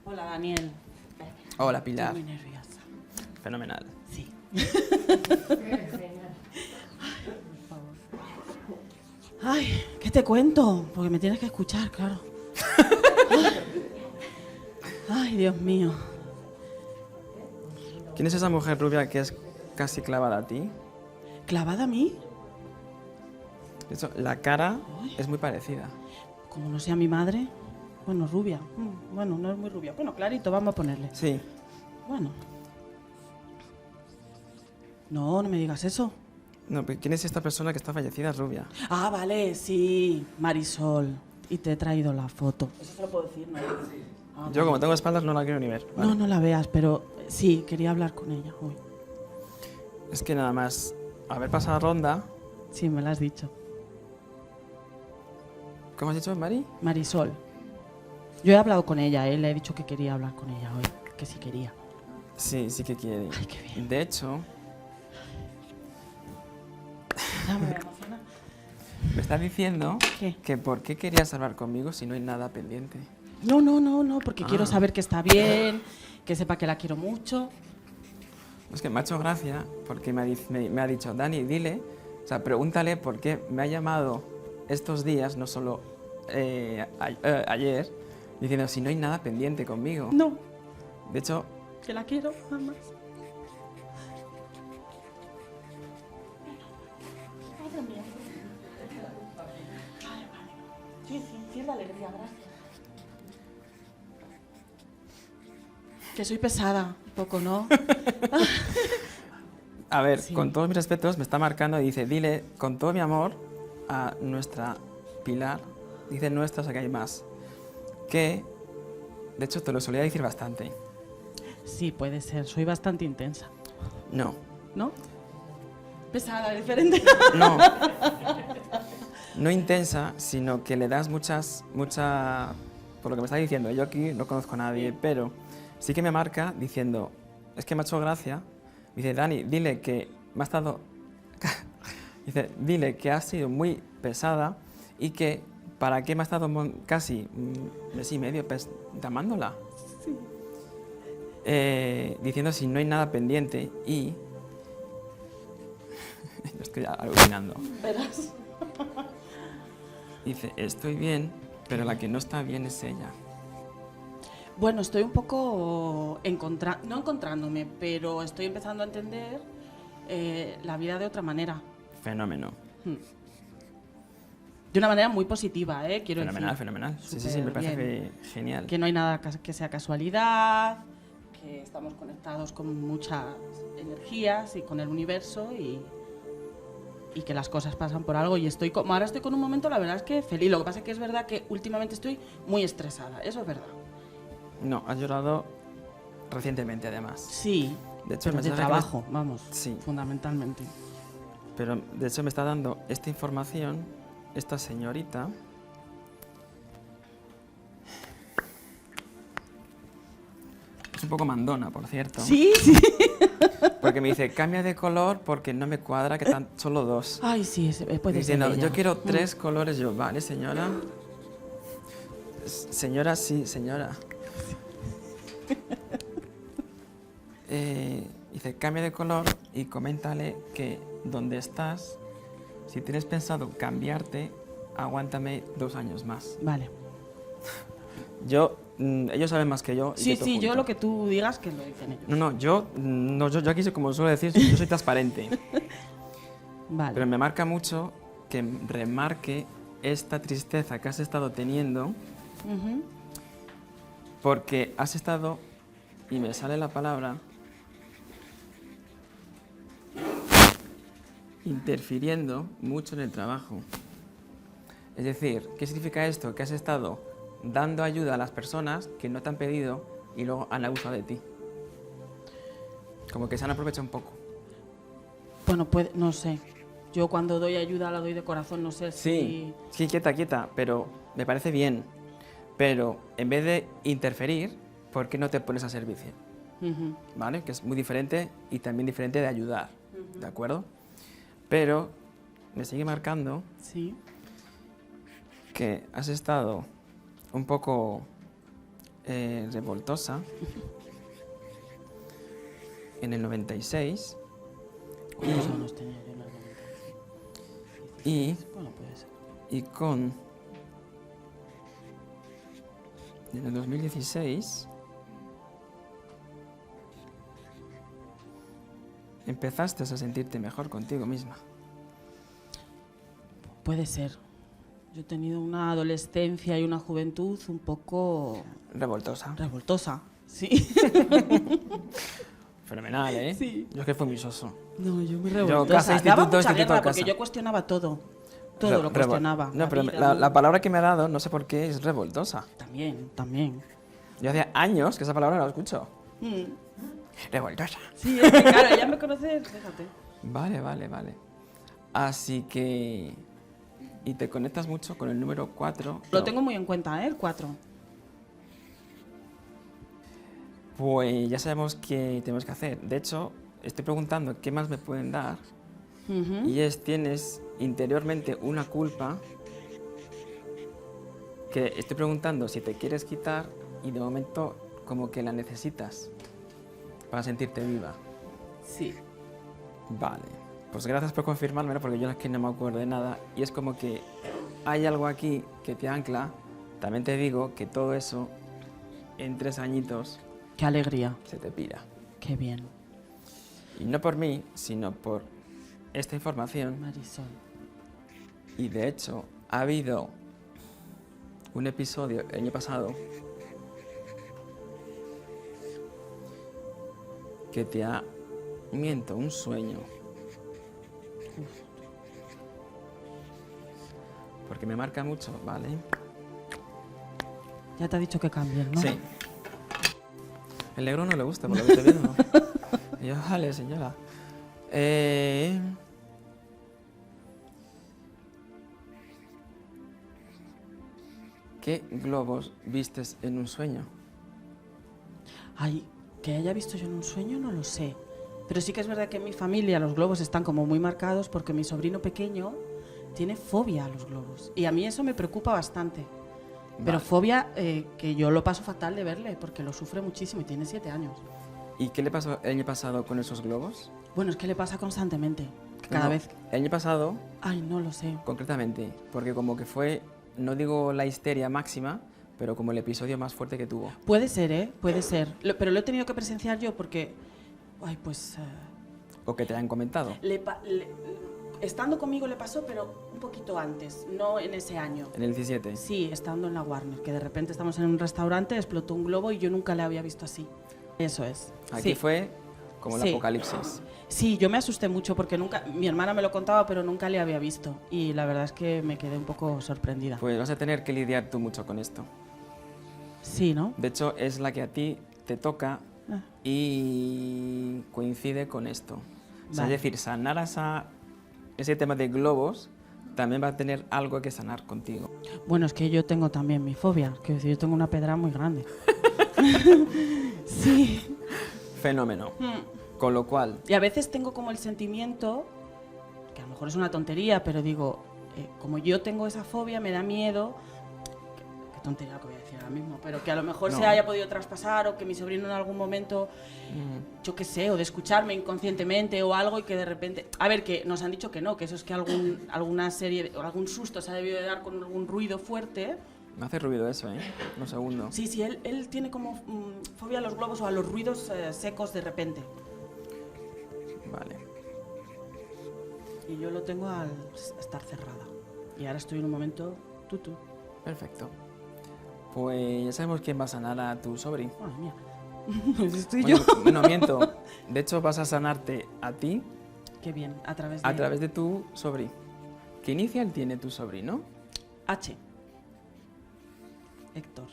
Hola, Daniel. Hola, Pilar. Estoy muy nerviosa. Fenomenal. Sí. Ay, ¿qué te cuento? Porque me tienes que escuchar, claro. Ay, Dios mío. ¿Quién es esa mujer rubia que es casi clavada a ti? ¿Clavada a mí? De hecho, la cara es muy parecida. Como no sea mi madre. Bueno, rubia. Bueno, no es muy rubia. Bueno, clarito, vamos a ponerle. Sí. Bueno. No, no me digas eso. No, pero ¿quién es esta persona que está fallecida, es rubia? Ah, vale, sí. Marisol. Y te he traído la foto. Eso se lo puedo decir, ¿no? Ah, Yo, vale. como tengo espaldas, no la quiero ni ver. ¿vale? No, no la veas, pero sí, quería hablar con ella hoy. Es que nada más haber pasado ronda... Sí, me lo has dicho. ¿Cómo has dicho, Mari? Marisol. Yo he hablado con ella, le he dicho que quería hablar con ella hoy, que sí quería. Sí, sí que quiere. Ay, qué bien. De hecho, Ya me voy a emocionar. me está diciendo ¿Qué? que por qué querías hablar conmigo si no hay nada pendiente. No, porque quiero Ah. saber que está bien, que sepa que la quiero mucho. Es que me ha hecho gracia porque me ha dicho, Dani, dile, o sea, pregúntale por qué me ha llamado estos días, no solo ayer, diciendo si no hay nada pendiente conmigo. No, De hecho, que la quiero, nada más. Madre mía. Sí, es la alegría, gracias. Que soy pesada, un poco, ¿no? a ver, Sí. con todos mis respetos, me está marcando y dice, dile con todo mi amor a nuestra Pilar, dice nuestra, o sea que hay más, que, de hecho, te lo solía decir bastante. Sí, puede ser, soy bastante intensa, No, ¿no? Pesada, diferente. no, no intensa, sino que le das mucha, por lo que me está diciendo, yo aquí no conozco a nadie, pero sí que me marca diciendo, es que me ha hecho gracia, dice, Dani, dile que me ha estado, dice, dile que ha sido muy pesada y que para qué me ha estado casi mes y medio llamándola. Sí. Diciendo si no hay nada pendiente y... Yo estoy alucinando. Verás. Dice, estoy bien, pero la que no está bien es ella. Bueno, estoy un poco no encontrándome, pero estoy empezando a entender la vida de otra manera. Fenómeno. De una manera muy positiva, quiero Fenomenal, decir. fenomenal. Sí, me Súper parece bien. genial. Que no hay nada que sea casualidad, que estamos conectados con muchas energías y con el universo y que las cosas pasan por algo. Y ahora estoy con un momento, la verdad es que feliz. Lo que pasa es que es verdad que últimamente estoy muy estresada, eso es verdad. No, has llorado recientemente, además. Sí, De hecho, pero de trabajo, vamos, Sí. fundamentalmente. Pero, de hecho, me está dando esta información esta señorita. Es un poco mandona, por cierto. Sí. Porque me dice, cambia de color porque no me cuadra que están solo dos. Ay, sí, puede Diciendo, ser ella. yo quiero 3 colores. Yo, vale, señora. Señora, sí, señora. Dice, cambia de color y coméntale que donde estás, si tienes pensado cambiarte, aguántame 2 años más. Vale. Yo, ellos saben más que yo. y Sí, que todo sí, yo junto. lo que tú digas que lo dicen ellos. No, yo aquí, como suelo decir, yo soy transparente. Vale. Pero me marca mucho que remarque esta tristeza que has estado teniendo Ujú. porque has estado, y me sale la palabra, interfiriendo mucho en el trabajo. Es decir, ¿qué significa esto? Que has estado dando ayuda a las personas que no te han pedido y luego han abusado de ti. Como que se han aprovechado un poco. Bueno, no sé. Yo cuando doy ayuda la doy de corazón, no sé si... Sí, quieta, pero me parece bien. Pero en vez de interferir, ¿por qué no te pones a servicio? Ujú. ¿Vale? Que es muy diferente y también diferente de ayudar, ¿de acuerdo? Pero me sigue marcando Sí. que has estado un poco revoltosa en el 96 ¿Cuántos años tenía yo en el 90? y, Bueno, puede ser. y con... En el 2016 empezaste a sentirte mejor contigo misma. Puede ser. Yo he tenido una adolescencia y una juventud un poco Revoltosa. revoltosa. Sí. Fenomenal, ¿eh? Sí. Yo es que fui muy soso. No, yo muy Yo revoltosa. casa, Daba instituto, mucha instituto, guerra casa. porque yo cuestionaba todo. Todo lo cuestionaba. No, pero vida, la palabra que me ha dado, no sé por qué, es revoltosa. También. Yo hace años que esa palabra no la escucho. Mm. Revoltosa. Sí, es que claro, ya me conoces, fíjate. Vale. Así que... Y te conectas mucho con el número 4. Lo tengo muy en cuenta, ¿eh? El 4. Pues ya sabemos qué tenemos que hacer. De hecho, estoy preguntando qué más me pueden dar. Ujú. Y tienes interiormente una culpa que estoy preguntando si te quieres quitar y de momento como que la necesitas para sentirte viva. Sí. Vale, pues gracias por confirmármelo porque yo es que no me acuerdo de nada y es como que hay algo aquí que te ancla. También te digo que todo eso en 3 añitos Qué alegría. se te pira. Qué bien. Y no por mí, sino por esta información. Marisol. Y de hecho, ha habido un episodio el año pasado que te ha, un sueño. Porque me marca mucho, ¿vale? Ya te ha dicho que cambies, ¿no? Sí. El negro no le gusta, por lo que estoy viendo. Y yo, vale, señora. ¿Qué globos vistes en un sueño? Ay, que haya visto yo en un sueño no lo sé. Pero sí que es verdad que en mi familia los globos están como muy marcados porque mi sobrino pequeño tiene fobia a los globos. Y a mí eso me preocupa bastante. Pero Vale. fobia que yo lo paso fatal de verle porque lo sufre muchísimo y tiene 7 años. ¿Y qué le pasó el año pasado con esos globos? Bueno, es que le pasa constantemente. Que cada No, vez... El año pasado, Ay, no lo sé. concretamente, porque como que fue, no digo la histeria máxima, pero como el episodio más fuerte que tuvo. Puede ser, ¿eh? Puede ser. Pero lo he tenido que presenciar yo porque... Ay, pues... O que te han comentado. estando conmigo le pasó, pero un poquito antes, no en ese año. En el 17. Sí, estando en la Warner, que de repente estamos en un restaurante, explotó un globo y yo nunca le había visto así. Eso es. Aquí Sí. fue como el Sí. apocalipsis. Sí, yo me asusté mucho porque nunca, mi hermana me lo contaba, pero nunca le había visto. Y la verdad es que me quedé un poco sorprendida. Pues vas a tener que lidiar tú mucho con esto. Sí, ¿no? De hecho, es la que a ti te toca Ah, y coincide con esto. O sea, Vale. es decir, sanar ese tema de globos también va a tener algo que sanar contigo. Bueno, es que yo tengo también mi fobia, que decir, yo tengo una pedra muy grande. Sí. Fenómeno. Con lo cual, Y a veces tengo como el sentimiento, que a lo mejor es una tontería, pero digo, como yo tengo esa fobia, me da miedo, qué tontería lo que voy a decir ahora mismo, pero que a lo mejor No. se haya podido traspasar o que mi sobrino en algún momento, yo qué sé, o de escucharme inconscientemente o algo y que de repente... A ver, que nos han dicho que no, que eso es que alguna serie o algún susto se ha debido de dar con algún ruido fuerte. me hace ruido eso, ¿eh? Un segundo. Sí, sí, él tiene como fobia a los globos o a los ruidos secos de repente. Vale. Y yo lo tengo al estar cerrada. Y ahora estoy en un momento tutu. Perfecto. Pues ya sabemos quién va a sanar a tu sobrino. Madre mía. Pues estoy Bueno, yo. bueno, miento. De hecho, vas a sanarte a ti Qué bien, a través de... a través de tu sobrino. ¿Qué inicial tiene tu sobrino? H. Héctor.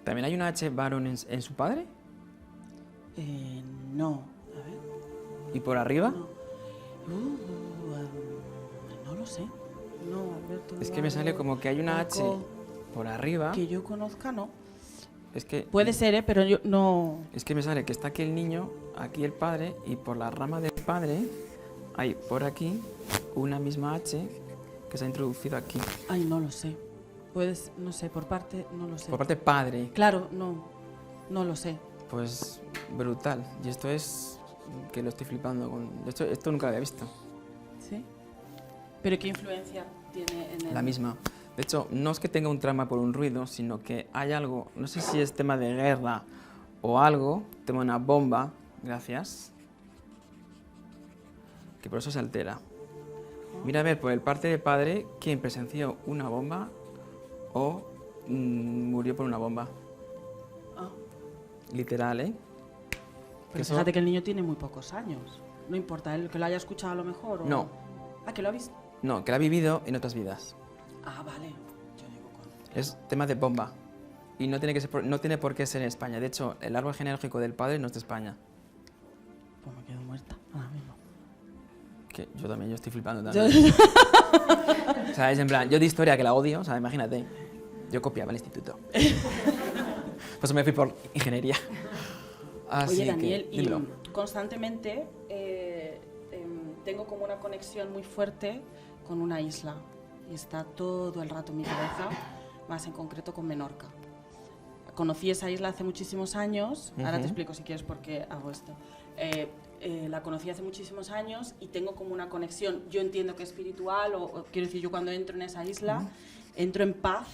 ¿También hay una H varón en su padre? No. A ver. ¿Y por arriba? No. No lo sé. No, Alberto. Es que me sale Eduardo, como que hay una H Paco, por arriba. que yo conozca, no. Es que, Puede ser, pero yo no... es que me sale que está aquí el niño, aquí el padre, y por la rama del padre hay por aquí una misma H que se ha introducido aquí. Ay, no lo sé. Pues, no sé, por parte, no lo sé. Por parte padre, Claro, no lo sé. pues brutal. Y esto es que lo estoy flipando. Esto nunca lo había visto. ¿Sí? ¿Pero qué influencia tiene en el...? La misma. De hecho, no es que tenga un trauma por un ruido, sino que hay algo, no sé si es tema de guerra o algo, tema de una bomba, gracias, que por eso se altera. Mira a ver, por el parte de padre, ¿quién presenció una bomba o murió por una bomba? Ah, Literal, ¿eh? pero Eso- fíjate que el niño tiene muy pocos años. No importa, él que lo haya escuchado a lo mejor o... No. Ah, que lo ha visto. No, que la ha vivido en otras vidas. Ah, vale. Yo digo con... Es tema de bomba. Y no tiene, no tiene por qué ser en España. De hecho, el árbol genealógico del padre no es de España. Pues me quedo muerta ahora mismo. Que yo también, yo estoy flipando también. O sea, es en plan, yo de historia que la odio, o sea, imagínate. Yo copiaba el instituto. Pues me fui por ingeniería. Así Oye, Daniel, que, dímelo. y constantemente tengo como una conexión muy fuerte con una isla. Y está todo el rato en mi cabeza, más en concreto con Menorca. Conocí esa isla hace muchísimos años, ahora te explico si quieres por qué hago esto. La conocí hace muchísimos años y tengo como una conexión, yo entiendo que espiritual, o quiero decir, yo cuando entro en esa isla, entro en paz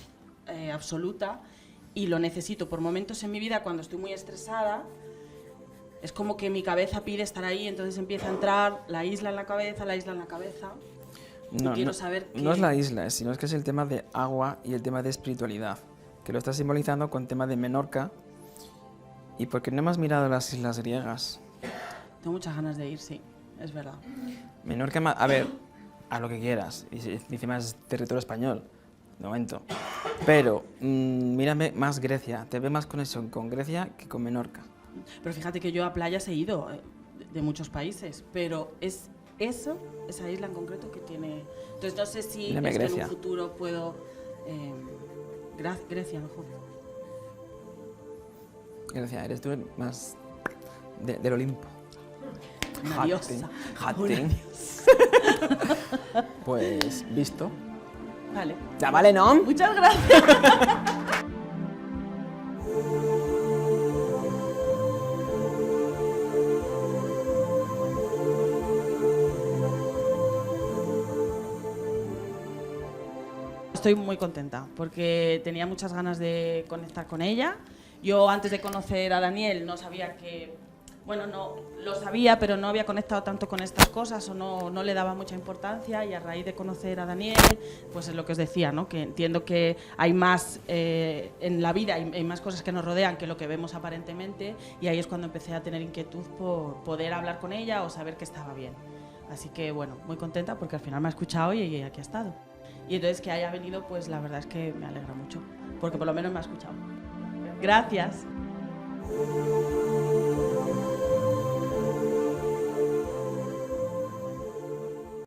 absoluta y lo necesito por momentos en mi vida cuando estoy muy estresada. Es como que mi cabeza pide estar ahí, entonces empieza a entrar la isla en la cabeza, la isla en la cabeza. No, quiero no, saber no qué- es la isla, sino es que es el tema de agua y el tema de espiritualidad, que lo está simbolizando con tema de Menorca. ¿Y por qué no hemos mirado las islas griegas? Tengo muchas ganas de ir, sí, es verdad. Menorca, a ver, a lo que quieras, y encima es territorio español, de momento. Pero mírame más Grecia, te ve más conexión con Grecia que con Menorca. Pero fíjate que yo a playas he ido de muchos países, pero es eso, esa isla en concreto que tiene... Entonces no sé si Mírame es que en Grecia. un futuro puedo... Grecia mejor. Grecia, eres tú más del Olimpo. Una diosa. Jaten. Pues, visto. Vale. Ya vale, ¿no? Muchas gracias. Estoy muy contenta porque tenía muchas ganas de conectar con ella. Yo antes de conocer a Daniel no sabía que, bueno, no lo sabía, pero no había conectado tanto con estas cosas o no le daba mucha importancia, y a raíz de conocer a Daniel, pues es lo que os decía, ¿no? Que entiendo que hay más en la vida, hay más cosas que nos rodean que lo que vemos aparentemente, y ahí es cuando empecé a tener inquietud por poder hablar con ella o saber que estaba bien. Así que bueno, muy contenta porque al final me ha escuchado y aquí ha estado. Y entonces que haya venido, pues la verdad es que me alegra mucho, porque por lo menos me ha escuchado. Gracias.